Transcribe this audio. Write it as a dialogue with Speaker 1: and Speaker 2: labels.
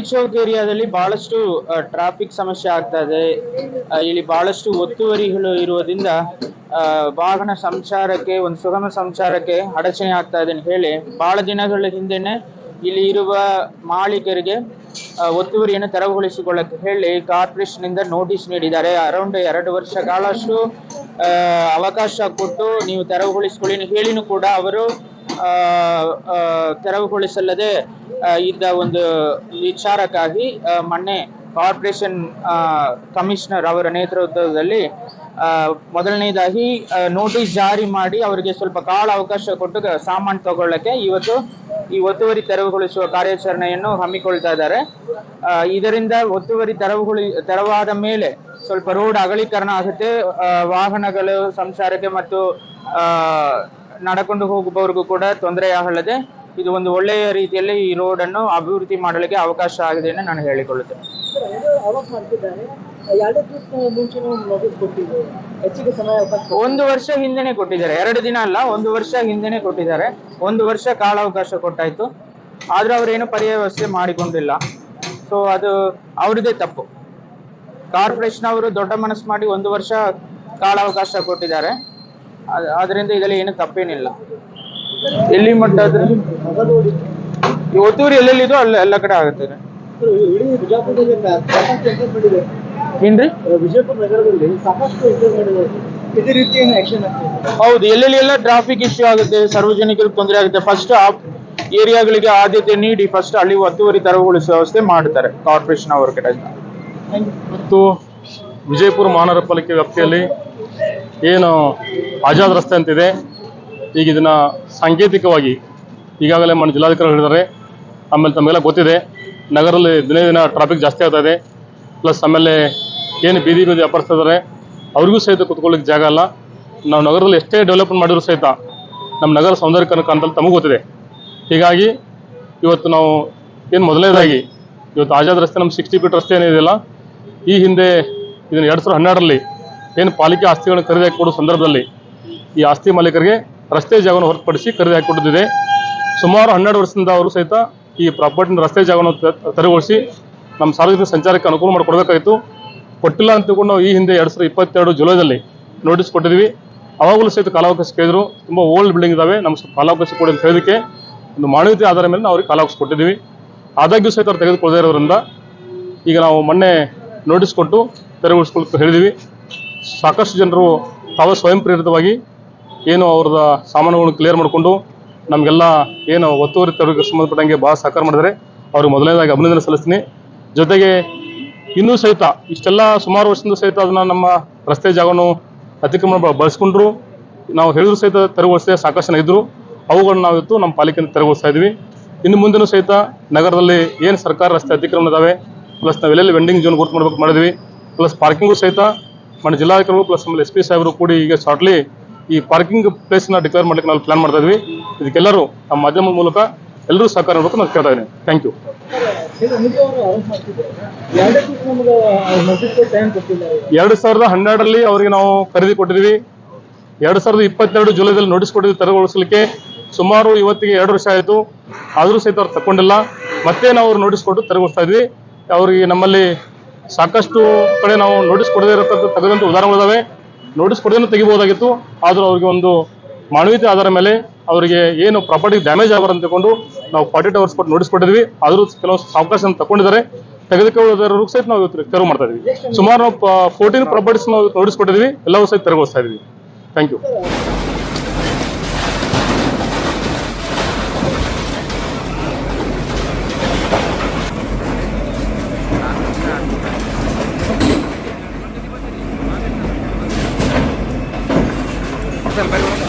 Speaker 1: ಗಾಂಧಿ ಚೌಕ್ ಏರಿಯಾದಲ್ಲಿ ಬಹಳಷ್ಟು ಟ್ರಾಫಿಕ್ ಸಮಸ್ಯೆ ಆಗ್ತಾ ಇದೆ. ಇಲ್ಲಿ ಬಹಳಷ್ಟು ಒತ್ತುವರಿಗಳು ಇರುವುದರಿಂದ ವಾಹನ ಸಂಚಾರಕ್ಕೆ, ಒಂದು ಸುಗಮ ಸಂಚಾರಕ್ಕೆ ಅಡಚಣೆ ಆಗ್ತಾ ಇದೆ ಅಂತ ಹೇಳಿ ಬಹಳ ದಿನಗಳ ಹಿಂದೆನೆ ಇಲ್ಲಿ ಇರುವ ಮಾಲೀಕರಿಗೆ ಒತ್ತುವರಿಯನ್ನು ತೆರವುಗೊಳಿಸಿಕೊಳ್ಳಕ್ಕೆ ಹೇಳಿ ಕಾರ್ಪೊರೇಷನ್ ಇಂದ ನೋಟಿಸ್ ನೀಡಿದ್ದಾರೆ. ಅರೌಂಡ್ 2 ವರ್ಷ ಕಾಲಷ್ಟು ಅವಕಾಶ ಕೊಟ್ಟು ನೀವು ತೆರವುಗೊಳಿಸಿಕೊಳ್ಳಿ ಹೇಳಿನೂ ಕೂಡ ಅವರು ತೆರವುಗೊಳಿಸಲ್ಲದೆ ಇದ್ದ ಒಂದು ವಿಚಾರಕ್ಕಾಗಿ ಮೊನ್ನೆ ಕಾರ್ಪೊರೇಷನ್ ಕಮಿಷನರ್ ಅವರ ನೇತೃತ್ವದಲ್ಲಿ ಮೊದಲನೇದಾಗಿ ನೋಟಿಸ್ ಜಾರಿ ಮಾಡಿ ಅವರಿಗೆ ಸ್ವಲ್ಪ ಕಾಲ ಅವಕಾಶ ಕೊಟ್ಟು ಸಾಮಾನು ತಗೊಳ್ಳಕ್ಕೆ ಇವತ್ತು ಈ ಒತ್ತುವರಿ ತೆರವುಗೊಳಿಸುವ ಕಾರ್ಯಾಚರಣೆಯನ್ನು ಹಮ್ಮಿಕೊಳ್ತಾ ಇದ್ದಾರೆ. ಇದರಿಂದ ಒತ್ತುವರಿ ತೆರವಾದ ಮೇಲೆ ಸ್ವಲ್ಪ ರೋಡ್ ಅಗಲೀಕರಣ ಆಗುತ್ತೆ, ವಾಹನಗಳು ಸಂಚಾರಕ್ಕೆ ಮತ್ತು ನಡ್ಕೊಂಡು ಹೋಗುವವರಿಗೂ ಕೂಡ ತೊಂದರೆ ಆಗಲ್ಲದೆ ಇದು ಒಂದು ಒಳ್ಳೆಯ ರೀತಿಯಲ್ಲಿ ಈ ರೋಡ್ ಅನ್ನು ಅಭಿವೃದ್ಧಿ ಮಾಡಲಿಕ್ಕೆ ಅವಕಾಶ ಆಗಿದೆ ಎಂದು ನಾನು ಹೇಳಿಕೊಳ್ಳುತ್ತೇನೆ. 1 ವರ್ಷ ಹಿಂದೆನೆ ಕೊಟ್ಟಿದ್ದಾರೆ, 2 ದಿನ ಅಲ್ಲ, 1 ವರ್ಷ ಹಿಂದೆನೆ ಕೊಟ್ಟಿದ್ದಾರೆ. 1 ವರ್ಷ ಕಾಲಾವಕಾಶ ಕೊಟ್ಟಾಯ್ತು, ಆದ್ರೆ ಅವರೇನು ಪರ್ಯಾಯ ವ್ಯವಸ್ಥೆ ಮಾಡಿಕೊಂಡಿಲ್ಲ. ಸೊ ಅದು ಅವ್ರದೇ ತಪ್ಪು. ಕಾರ್ಪೊರೇಷನ್ ಅವರು ದೊಡ್ಡ ಮನಸ್ಸು ಮಾಡಿ 1 ವರ್ಷ ಕಾಲಾವಕಾಶ ಕೊಟ್ಟಿದ್ದಾರೆ, ಅದರಿಂದ ಇದರಲ್ಲಿ ಏನು ತಪ್ಪೇನಿಲ್ಲ. ಎಲ್ಲಿ ಮಟ್ಟ ಆದ್ರೆ ಒತ್ತುವರಿ ಎಲ್ಲೆಲ್ಲಿದೋ ಎಲ್ಲ ಕಡೆ ಆಗುತ್ತೆ. ಏನ್ರಿ ವಿಜಯಪುರ ನಗರದಲ್ಲಿ ಸಾಕಷ್ಟು ಇದೇ ರೀತಿ ಹೌದು, ಎಲ್ಲೆಲ್ಲ ಟ್ರಾಫಿಕ್ ಇಶ್ಯೂ ಆಗುತ್ತೆ, ಸಾರ್ವಜನಿಕರಿಗೆ ತೊಂದರೆ ಆಗುತ್ತೆ. ಫಸ್ಟ್ ಆ ಏರಿಯಾಗಳಿಗೆ ಆದ್ಯತೆ ನೀಡಿ ಫಸ್ಟ್ ಅಲ್ಲಿ ಒತ್ತುವರಿ ತೆರವುಗೊಳಿಸುವ ವ್ಯವಸ್ಥೆ ಮಾಡ್ತಾರೆ ಕಾರ್ಪೊರೇಷನ್ ಅವರ ಕಡೆಯಿಂದ.
Speaker 2: ಮತ್ತು ವಿಜಯಪುರ ಮಹಾನಗರ ಪಾಲಿಕೆ ವ್ಯಾಪ್ತಿಯಲ್ಲಿ ಏನು ಆಜಾದ್ ರಸ್ತೆ ಅಂತಿದೆ, ಈಗ ಇದನ್ನ ಸಾಂಕೇತಿಕವಾಗಿ ಈಗಾಗಲೇ మన ಜಿಲ್ಲಾಧಿಕಾರಿ ಹೇಳಿದ್ದಾರೆ. ಆಮೇಲೆ ತಮಗೆಲ್ಲ ಗೊತ್ತಿದೆ, ನಗರದಲ್ಲಿ ದಿನೇ ದಿನ ಟ್ರಾಫಿಕ್ ಜಾಸ್ತಿ ಆಗ್ತಾ ಇದೆ. ಪ್ಲಸ್ ಆಮೇಲೆ ಏನು ಬೀದಿ ವ್ಯಾಪಾರಸ್ಥರಿದ್ದಾರೆ ಅವ್ರಿಗೂ ಸಹಿತ ಕೂತ್ಕೊಳ್ಳಿಕ್ಕೆ ಜಾಗ ಇಲ್ಲ. ನಾವು ನಗರದಲ್ಲಿ ಎಷ್ಟೇ ಡೆವಲಪ್ಮೆಂಟ್ ಮಾಡಿದ್ರು ಸಹಿತ ನಮ್ಮ ನಗರ ಸೌಂದರ್ಯೀಕರಣ ಕಾರಣದಲ್ಲಿ ತಮಗೂ ಗೊತ್ತಿದೆ. ಹೀಗಾಗಿ ಇವತ್ತು ನಾವು ಏನು ಮೊದಲನೇದಾಗಿ ಇವತ್ತು ಆಜಾದ್ ರಸ್ತೆ ನಮ್ಮ 60 ಫೀಟ್ ರಸ್ತೆ ಏನಿದೆಯಲ್ಲ, ಈ ಹಿಂದೆ ಇದನ್ನು 2012ರಲ್ಲಿ ಏನು ಪಾಲಿಕೆ ಆಸ್ತಿಗಳನ್ನು ಖರೀದಿ ಹಾಕಿಕೊಡೋ ಸಂದರ್ಭದಲ್ಲಿ ಈ ಆಸ್ತಿ ಮಾಲೀಕರಿಗೆ ರಸ್ತೆ ಜಾಗವನ್ನು ಹೊರತುಪಡಿಸಿ ಖರೀದಿ ಹಾಕಿಕೊಟ್ಟಿದ್ದಿದೆ. ಸುಮಾರು 12 ವರ್ಷದಿಂದ ಅವರು ಸಹಿತ ಈ ಪ್ರಾಪರ್ಟಿನ ರಸ್ತೆ ಜಾಗವನ್ನು ತೆರವುಗೊಳಿಸಿ ನಮ್ಮ ಸಾರ್ವಜನಿಕ ಸಂಚಾರಕ್ಕೆ ಅನುಕೂಲ ಮಾಡಿಕೊಡ್ಬೇಕಾಗಿತ್ತು. ಕೊಟ್ಟಿಲ್ಲ ಅಂತ ತಿಳ್ಕೊಂಡು ನಾವು ಈ ಹಿಂದೆ 2022 ಜುಲೈದಲ್ಲಿ ನೋಟಿಸ್ ಕೊಟ್ಟಿದ್ವಿ. ಅವಾಗಲೂ ಸಹಿತ ಕಾಲಾವಕಾಶ ಕೇಳಿದ್ರು. ತುಂಬ ಓಲ್ಡ್ ಬಿಲ್ಡಿಂಗ್ ಇದಾವೆ, ನಮ್ಗೆ ಕಾಲಾವಕಾಶ ಕೊಡಿ ಅಂತ ಹೇಳೋದಕ್ಕೆ ಒಂದು ಮಾನವೀಯತೆ ಆಧಾರ ಮೇಲೆ ನಾವು ಅವ್ರಿಗೆ ಕಾಲಾವಕಾಶ ಕೊಟ್ಟಿದ್ದೀವಿ. ಆದಾಗ್ಯೂ ಸಹಿತ ಅವ್ರು ತೆಗೆದುಕೊಳ್ಳದೇ ಇರೋದ್ರಿಂದ ಈಗ ನಾವು ಮೊನ್ನೆ ನೋಟಿಸ್ ಕೊಟ್ಟು ತೆರವುಗೊಳಿಸ್ಕೊಳ್ತಾ ಹೇಳಿದ್ದೀವಿ. ಸಾಕಷ್ಟು ಜನರು ತಾವು ಸ್ವಯಂ ಪ್ರೇರಿತವಾಗಿ ಏನು ಅವ್ರದ ಸಾಮಾನುಗಳನ್ನು ಕ್ಲಿಯರ್ ಮಾಡಿಕೊಂಡು ನಮಗೆಲ್ಲ ಏನು ಒತ್ತುವರಿ ತೆರವಿಗೆ ಸಂಬಂಧಪಟ್ಟಂಗೆ ಭಾಳ ಸಹಕಾರ ಮಾಡಿದರೆ ಅವ್ರಿಗೆ ಮೊದಲನೇದಾಗಿ ಅಭಿನಂದನೆ ಸಲ್ಲಿಸ್ತೀನಿ. ಜೊತೆಗೆ ಇನ್ನೂ ಸಹಿತ ಇಷ್ಟೆಲ್ಲ ಸುಮಾರು ವರ್ಷದಿಂದ ಸಹಿತ ಅದನ್ನು ನಮ್ಮ ರಸ್ತೆ ಜಾಗವನ್ನು ಅತಿಕ್ರಮಣ ಬಳಸ್ಕೊಂಡ್ರು, ನಾವು ಹೇಳಿದ್ರು ಸಹಿತ ತೆರವುಗೊಳಿಸದೆ ಸಾಕಷ್ಟು ಜನ ಇದ್ದರು. ಅವುಗಳನ್ನ ನಾವು ಇವತ್ತು ನಮ್ಮ ಪಾಲಿಕೆಯಿಂದ ತೆರವುಗೊಳಿಸ್ತಾ ಇದ್ವಿ. ಇನ್ನು ಮುಂದೆನೂ ಸಹಿತ ನಗರದಲ್ಲಿ ಏನು ಸರ್ಕಾರ ರಸ್ತೆ ಅತಿಕ್ರಮಣ ಇದಾವೆ, ಪ್ಲಸ್ ನಾವು ಎಲ್ಲೆಲ್ಲಿ ವೆಂಡಿಂಗ್ ಝೋನ್ ಗುರುತು ಮಾಡಬೇಕು ಮಾಡಿದ್ವಿ, ಪ್ಲಸ್ ಪಾರ್ಕಿಂಗು ಸಹಿತ మన ಜಿಲ್ಲಾಧಿಕಾರಿಗಳು ಪ್ಲಸ್ ಆಮೇಲೆ SP ಸಾಹೇಬರು ಕೂಡಿ ಈಗ ಶಾರ್ಟ್ಲಿ ಈ ಪಾರ್ಕಿಂಗ್ ಪ್ಲೇಸ್ನ ಡಿಕ್ಲೇರ್ ಮಾಡಲಿಕ್ಕೆ ನಾವು ಪ್ಲಾನ್ ಮಾಡ್ತಾ ಇದ್ವಿ. ಇದಕ್ಕೆಲ್ಲರೂ ನಮ್ಮ ಮಾಧ್ಯಮದ ಮೂಲಕ ಎಲ್ಲರೂ ಸಹಕಾರ ಮಾಡಬೇಕು ನಾನು ಕೇಳ್ತಾ ಇದ್ದೀನಿ. Thank you. 2012ರಲ್ಲಿ ಅವರಿಗೆ ನಾವು ಖರೀದಿ ಕೊಟ್ಟಿದ್ವಿ. 2022 ಜುಲೈದಲ್ಲಿ ನೋಟಿಸ್ ಕೊಟ್ಟಿದ್ವಿ ತೆರವುಗೊಳಿಸಲಿಕ್ಕೆ. ಸುಮಾರು ಇವತ್ತಿಗೆ 2 ವರ್ಷ ಆಯಿತು, ಆದರೂ ಸಹಿತ ಅವ್ರು ತಗೊಂಡಿಲ್ಲ. ಮತ್ತೆ ನಾವು ಅವ್ರು ನೋಟಿಸ್ ಕೊಟ್ಟು ತೆರವುಗೊಳಿಸ್ತಾ ಇದ್ವಿ. ಅವರಿಗೆ ನಮ್ಮಲ್ಲಿ ಸಾಕಷ್ಟು ಕಡೆ ನಾವು ನೋಟಿಸ್ ಕೊಡದೇ ಇರತಕ್ಕಂಥ ತೆಗೆದಂಥ ಉದಾಹರಣೆಗಳಿದಾವೆ. ನೋಟಿಸ್ ಕೊಡದೇನೂ ತೆಗಿಬೋದಾಗಿತ್ತು, ಆದರೂ ಅವ್ರಿಗೆ ಒಂದು ಮಾನವೀಯತೆ ಆಧಾರ ಮೇಲೆ ಅವರಿಗೆ ಏನು ಪ್ರಾಪರ್ಟಿ ಡ್ಯಾಮೇಜ್ ಆಗಬಾರ್ದು ಅಂದ್ಕೊಂಡು ನಾವು 40 hours ಕೊಟ್ಟು ನೋಟಿಸ್ ಕೊಟ್ಟಿದ್ವಿ. ಆದರೂ ಕೆಲವು ಅವಕಾಶ ತಗೊಂಡಿದ್ದಾರೆ, ತೆಗೆದುಕೊಳ್ಳೋದವ್ರಿಗೂ ಸಹಿತ ನಾವು ಇವತ್ತು ತೆರವು ಮಾಡ್ತಾ ಇದ್ವಿ. ಸುಮಾರು ನಾವು 14 ಪ್ರಾಪರ್ಟೀಸ್ ನಾವು ನೋಟಿಸ್ ಕೊಟ್ಟಿದ್ವಿ, ಎಲ್ಲವೂ ಸಹಿತ ತೆರವುಗೊಳಿಸ್ತಾ ಇದ್ವಿ. Thank you.
Speaker 3: Bye.